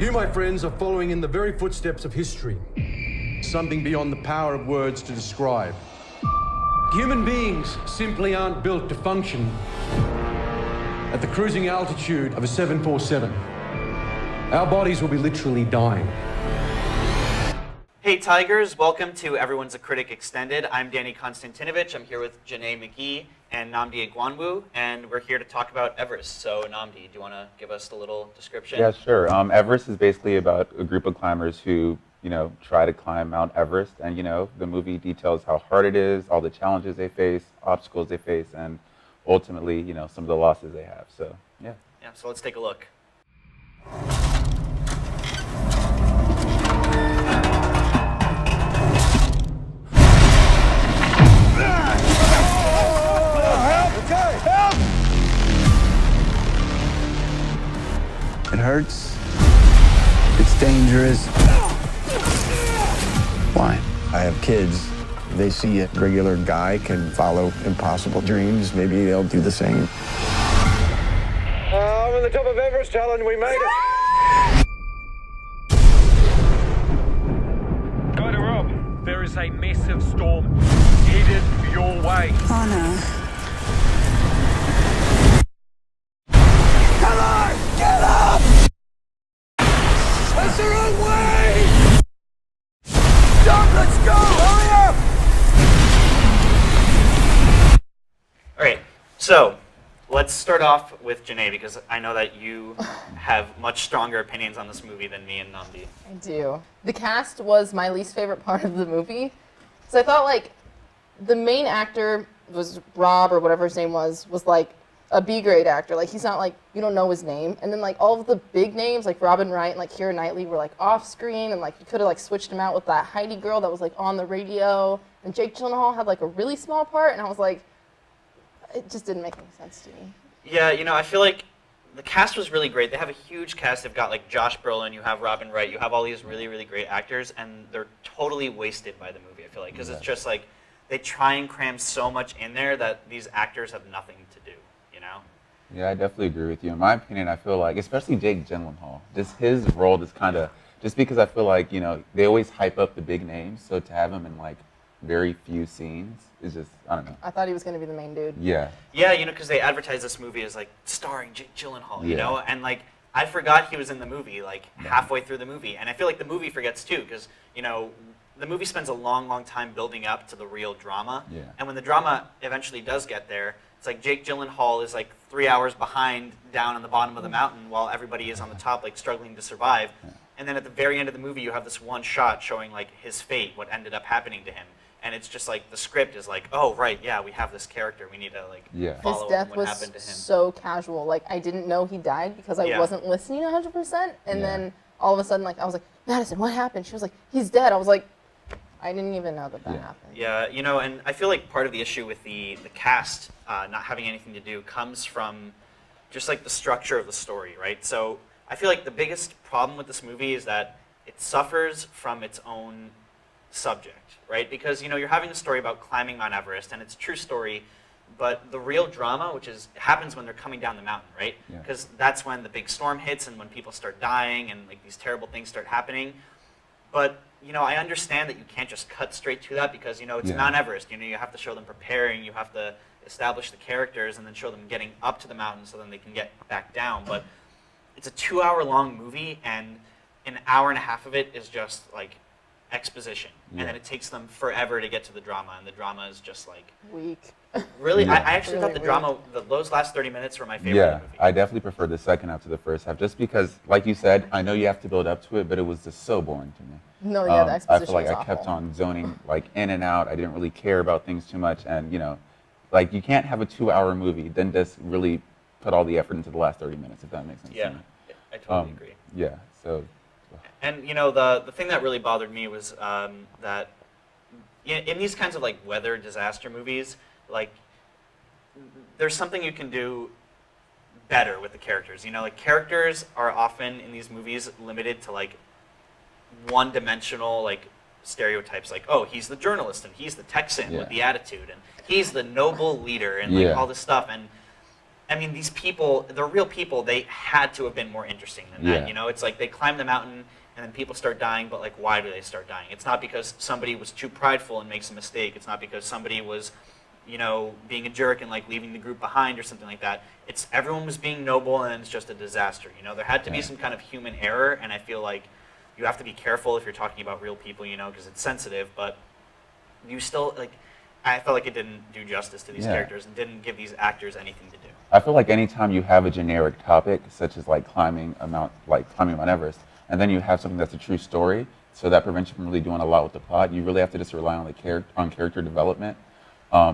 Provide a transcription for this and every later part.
You, my friends, are following in the very footsteps of history. Something beyond the power of words to describe. Human beings simply aren't built to function at the cruising altitude of a 747. Our bodies will be literally dying. Hey Tigers, welcome to Everyone's a Critic Extended. I'm Danny Konstantinovic. I'm here with Janae, McGee, and Nnamdi Egwonwu, and we're here to talk about Everest. So Nnamdi, do you want to give us a little description? Yeah, sure. Everest is basically about a group of climbers who, try to climb Mount Everest, and the movie details how hard it is, all the challenges they face, obstacles they face, and ultimately, some of the losses they have. So, yeah. Yeah. So let's take a look. It hurts. It's dangerous. Why? I have kids. They see a regular guy can follow impossible dreams. Maybe they'll do the same. I'm on the top of Everest, Alan. We made it. Go to Rob. There is a massive storm headed your way. Oh no. Get up! That's the wrong way! Stop, let's go! Hurry up! All right. So let's start off with Janae, because I know that you have much stronger opinions on this movie than me and Nnamdi. I do. The cast was my least favorite part of the movie. So I thought, the main actor was Rob, or whatever his name was like a B-grade actor. He's not you don't know his name. And then all of the big names, like Robin Wright and Keira Knightley, were off screen, and you could have switched him out with that Heidi girl that was on the radio. And Jake Gyllenhaal had a really small part, and I was it just didn't make any sense to me. Yeah, I feel like the cast was really great. They have a huge cast. They've got Josh Brolin, you have Robin Wright, you have all these really, really great actors, and they're totally wasted by the movie, I feel like, because it's just they try and cram so much in there that these actors have nothing to do. Yeah, I definitely agree with you. In my opinion, I feel especially Jake Gyllenhaal, just his role is kind of, just because I feel they always hype up the big names, so to have him in very few scenes is just, I don't know. I thought he was going to be the main dude. Yeah. Yeah, because they advertised this movie as starring Jake Gyllenhaal, you know, and I forgot he was in the movie halfway through the movie, and I feel like the movie forgets too, because the movie spends a long, long time building up to the real drama, and when the drama eventually does get there, it's Jake Gyllenhaal is 3 hours behind down on the bottom of the mountain while everybody is on the top struggling to survive. And then at the very end of the movie you have this one shot showing his fate, what ended up happening to him. And it's just the script is oh right, yeah, we have this character, we need to follow his death what was happened to him. so casual. I didn't know he died because I wasn't listening 100%. And then all of a sudden I was Madison, what happened? She was he's dead. I was I didn't even know that happened. Yeah, and I feel part of the issue with the cast not having anything to do comes from just the structure of the story, right? So I feel the biggest problem with this movie is that it suffers from its own subject, right? Because you're having a story about climbing Mount Everest, and it's a true story, but the real drama, which happens when they're coming down the mountain, right? Because that's when the big storm hits and when people start dying and these terrible things start happening. But I understand that you can't just cut straight to that because, it's Mount Everest. You have to show them preparing, you have to establish the characters, and then show them getting up to the mountain so then they can get back down. But it's a 2-hour-long movie, and an hour and a half of it is just, exposition. And then it takes them forever to get to the drama, and the drama is just, weak. Really? I actually thought the drama, those last 30 minutes were my favorite Yeah, of the movie. I definitely prefer the second half to the first half, just because, like you said, I know you have to build up to it, but it was just so boring to me. No, yeah, the exposition I feel was I kept awful. on zoning in and out. I didn't really care about things too much, and you can't have a 2-hour movie then just really put all the effort into the last 30 minutes, if that makes sense. Yeah, to me. I totally agree. Yeah, so. And the thing that really bothered me was that in these kinds of weather disaster movies, there's something you can do better with the characters. Characters are often in these movies limited to one-dimensional stereotypes, oh, he's the journalist and he's the Texan with the attitude and he's the noble leader and all this stuff, and I mean, these people, they're real people. They had to have been more interesting than that. Yeah. You know, it's like they climb the mountain and then people start dying, but like, why do they start dying? It's not because somebody was too prideful and makes a mistake. It's not because somebody was, you know, being a jerk and like leaving the group behind or something like that. It's everyone was being noble and it's just a disaster. You know, there had to be some kind of human error, and I feel like you have to be careful if you're talking about real people, you know, because it's sensitive, but you still, like, I felt like it didn't do justice to these characters and didn't give these actors anything to do. I feel like anytime you have a generic topic, such as like climbing Mount Everest, and then you have something that's a true story, so that prevents you from really doing a lot with the plot, you really have to just rely on the character development,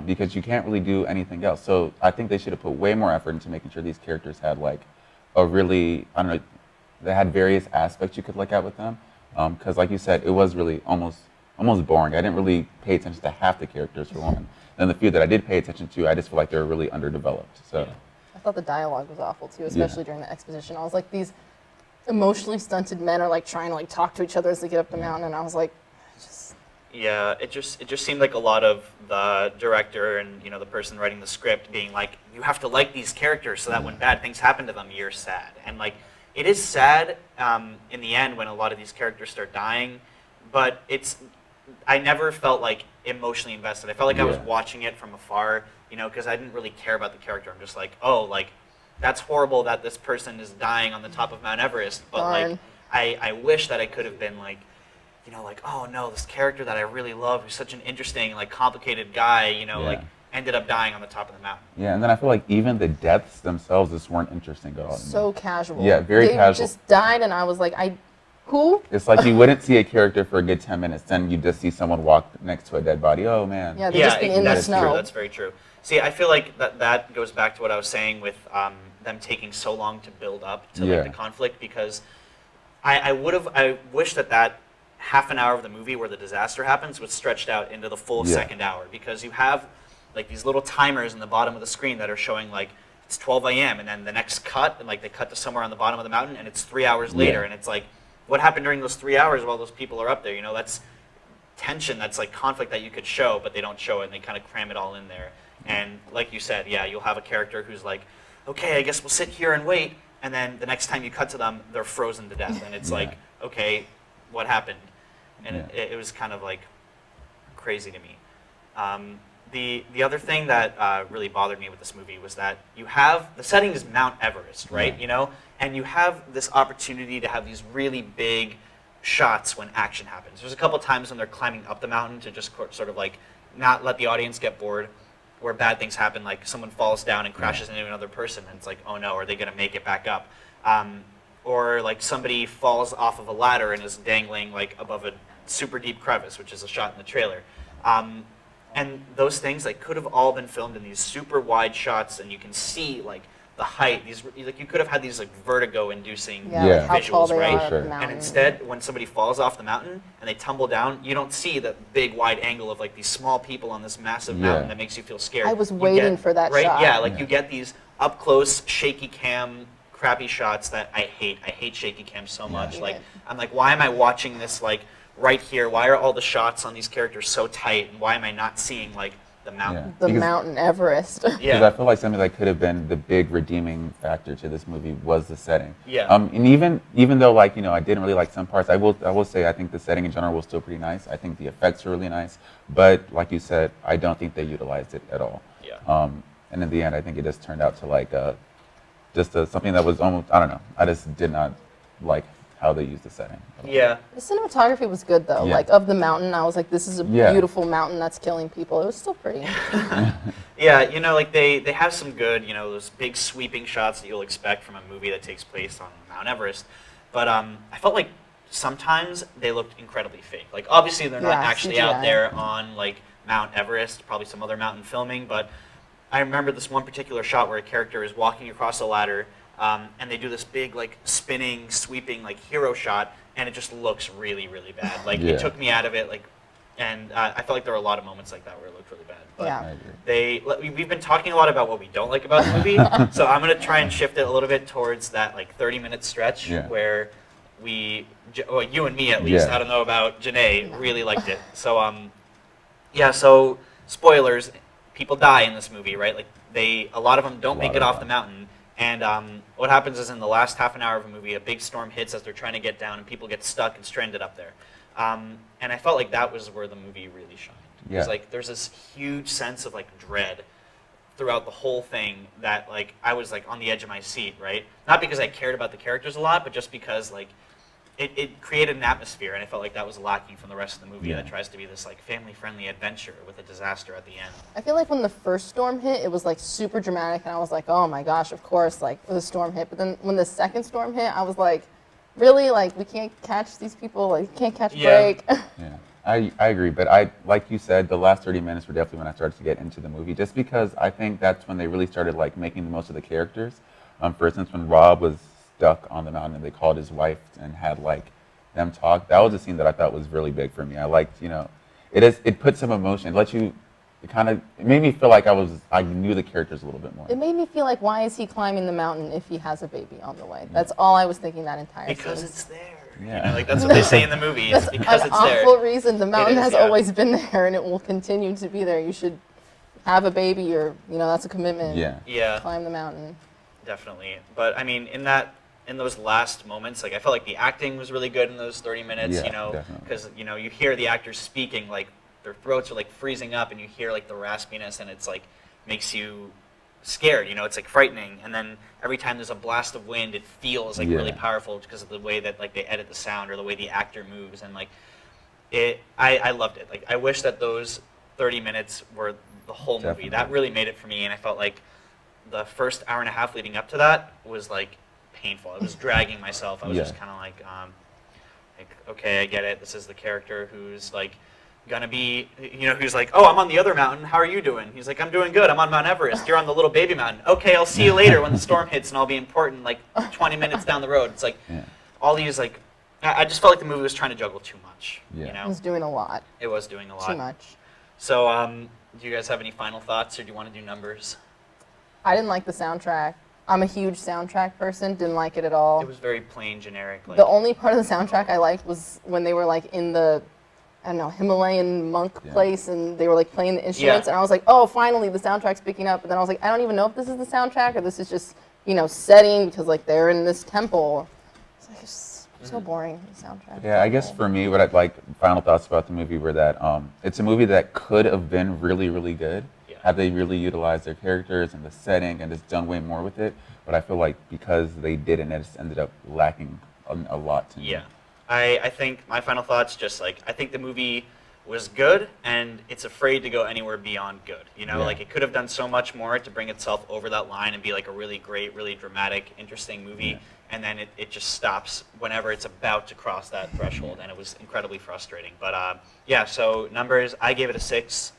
because you can't really do anything else. So I think they should have put way more effort into making sure these characters had like a really, I don't know, they had various aspects you could look at with them, because like you said, it was really almost boring. I didn't really pay attention to half the characters for one. And the few that I did pay attention to, I just feel like they were really underdeveloped. So I thought the dialogue was awful too, especially during the exposition. I was like, these emotionally stunted men are like trying to like talk to each other as they get up the mountain, and I was like, just. Yeah, it just seemed like a lot of the director and, you know, the person writing the script being like, you have to like these characters so that when bad things happen to them, you're sad. And like, it is sad in the end when a lot of these characters start dying, but I never felt like emotionally invested. I felt like I was watching it from afar, you know, because I didn't really care about the character. I'm just like, oh, like, that's horrible that this person is dying on the top of Mount Everest, but like, I wish that I could have been like, you know, like, oh no, this character that I really love, who's such an interesting, like, complicated guy, you know, like, ended up dying on the top of the mountain. yeah, and then I feel like even the deaths themselves just weren't interesting at all. So casual. Yeah, very casual. They just died, and I was like, who? It's like you wouldn't see a character for a good 10 minutes, then you just see someone walk next to a dead body. Oh man. Yeah, they're just in the snow. True. That's very true. See, I feel like that goes back to what I was saying with them taking so long to build up to like the conflict, because I wish that half an hour of the movie where the disaster happens was stretched out into the full second hour, because you have like these little timers in the bottom of the screen that are showing like it's 12 a.m. and then the next cut, and like they cut to somewhere on the bottom of the mountain and it's 3 hours later, and it's like, what happened during those 3 hours while those people are up there? You know, that's tension, that's like conflict that you could show, but they don't show it, and they kind of cram it all in there. And like you said, yeah, you'll have a character who's like, okay, I guess we'll sit here and wait, and then the next time you cut to them, they're frozen to death, and it's like, okay, what happened? And it was kind of like crazy to me. The other thing that really bothered me with this movie was that you have, the setting is Mount Everest, right? You know, and you have this opportunity to have these really big shots when action happens. There's a couple times when they're climbing up the mountain to just sort of like not let the audience get bored, where bad things happen, like someone falls down and crashes into another person, and it's like, oh no, are they going to make it back up? Or like somebody falls off of a ladder and is dangling like above a super deep crevice, which is a shot in the trailer. And those things like could have all been filmed in these super wide shots, and you can see like the height. These like you could have had these like vertigo-inducing like how tall visuals, they right? are up the mountain. And instead, when somebody falls off the mountain and they tumble down, you don't see the big wide angle of like these small people on this massive mountain that makes you feel scared. I was waiting for that shot. Yeah, like you get these up close, shaky cam, crappy shots that I hate. I hate shaky cam so much. Like I'm like, why am I watching this like right here? Why are all the shots on these characters so tight? And why am I not seeing like the mountain? The Mount Everest. Because I feel like something that could have been the big redeeming factor to this movie was the setting. Yeah. And even though like, you know, I didn't really like some parts, I will say I think the setting in general was still pretty nice. I think the effects are really nice, but like you said, I don't think they utilized it at all. Yeah. And in the end, I think it just turned out to like something that was almost, I don't know, I just did not like how they used the setting. Yeah. The cinematography was good though. Like of the mountain, I was like, this is a beautiful mountain that's killing people. It was still pretty. Yeah, you know, like they have some good, you know, those big sweeping shots that you'll expect from a movie that takes place on Mount Everest. But I felt like sometimes they looked incredibly fake. Like obviously they're not actually CGI. out there on like Mount Everest, probably some other mountain filming, but I remember this one particular shot where a character is walking across a ladder, and they do this big, like, spinning, sweeping, like, hero shot, and it just looks really, really bad. Like, it took me out of it, like, and I felt like there were a lot of moments like that where it looked really bad. But we've been talking a lot about what we don't like about the movie, so I'm going to try and shift it a little bit towards that, like, 30-minute stretch where you and me, at least, I don't know about Janae, really liked it. So, so spoilers. People die in this movie, right? Like a lot of them don't make it off the mountain. And what happens is in the last half an hour of a movie, a big storm hits as they're trying to get down, and people get stuck and stranded up there. And I felt like that was where the movie really shined. Yeah. It's like there's this huge sense of like dread throughout the whole thing that like I was like on the edge of my seat, right? Not because I cared about the characters a lot, but just because like it created an atmosphere, and I felt like that was lacking from the rest of the movie that tries to be this like family-friendly adventure with a disaster at the end. I feel like when the first storm hit, it was like super dramatic, and I was like, oh my gosh, of course, like the storm hit. But then when the second storm hit, I was like, really, like we can't catch these people, like we can't catch a break. Yeah, I agree, but like you said, the last 30 minutes were definitely when I started to get into the movie, just because I think that's when they really started like making the most of the characters. For instance, when Rob was stuck on the mountain and they called his wife and had like them talk, that was a scene that I thought was really big for me. I liked, it put some emotion. It made me feel like I knew the characters a little bit more. It made me feel like, why is he climbing the mountain if he has a baby on the way? That's all I was thinking that entire Because scene. it's there. Yeah. Like that's what they say in the movie. It's because an it's there. awful reason. The mountain is, has yeah. always been there, and it will continue to be there. You should have a baby, or that's a commitment. Yeah. Climb the mountain. Definitely. But I mean, in those last moments, like I felt like the acting was really good in those 30 minutes, because you hear the actors speaking, like their throats are like freezing up, and you hear like the raspiness, and it's like makes you scared, it's like frightening. And then every time there's a blast of wind, it feels like really powerful because of the way that like they edit the sound or the way the actor moves, and like I loved it. Like I wish that those 30 minutes were the whole movie. Definitely. That really made it for me, and I felt like the first hour and a half leading up to that was like painful. I was dragging myself. I was just kind of like, okay, I get it. This is the character who's like gonna be, who's like, oh, I'm on the other mountain. How are you doing? He's like, I'm doing good. I'm on Mount Everest. You're on the little baby mountain. Okay, I'll see you later when the storm hits, and I'll be important like 20 minutes down the road. It's like all these like, I just felt like the movie was trying to juggle too much. It was doing a lot. It was doing a lot. Too much. So, do you guys have any final thoughts, or do you want to do numbers? I didn't like the soundtrack. I'm a huge soundtrack person. Didn't like it at all. It was very plain, generic. Like, the only part of the soundtrack I liked was when they were like in the, I don't know, Himalayan monk place, and they were like playing the instruments, and I was like, oh, finally the soundtrack's picking up. But then I was like, I don't even know if this is the soundtrack or this is just, setting, because like they're in this temple. It's like so boring, the soundtrack. Yeah, I guess for me, what I'd like, final thoughts about the movie were that it's a movie that could have been really, really good had they really utilized their characters and the setting and just done way more with it. But I feel like because they didn't, it just ended up lacking a lot to me. Yeah. I think my final thoughts, just like, I think the movie was good, and it's afraid to go anywhere beyond good. Like it could have done so much more to bring itself over that line and be like a really great, really dramatic, interesting movie. And then it just stops whenever it's about to cross that threshold, and it was incredibly frustrating. But so numbers, I gave it a 6.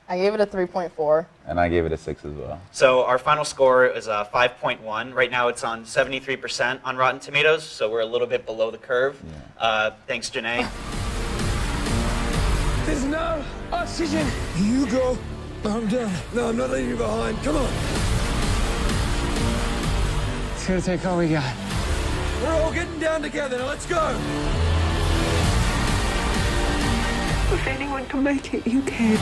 I gave it a 3.4. And I gave it a 6 as well. So our final score is a 5.1. Right now it's on 73% on Rotten Tomatoes, so we're a little bit below the curve. Thanks, Janae. There's no oxygen. You go. I'm done. No, I'm not leaving you behind. Come on. It's gonna take all we got. We're all getting down together. Now let's go. If anyone can make it, you can.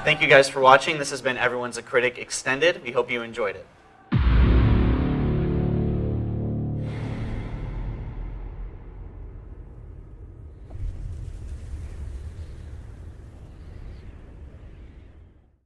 Thank you guys for watching. This has been Everyone's a Critic Extended. We hope you enjoyed it.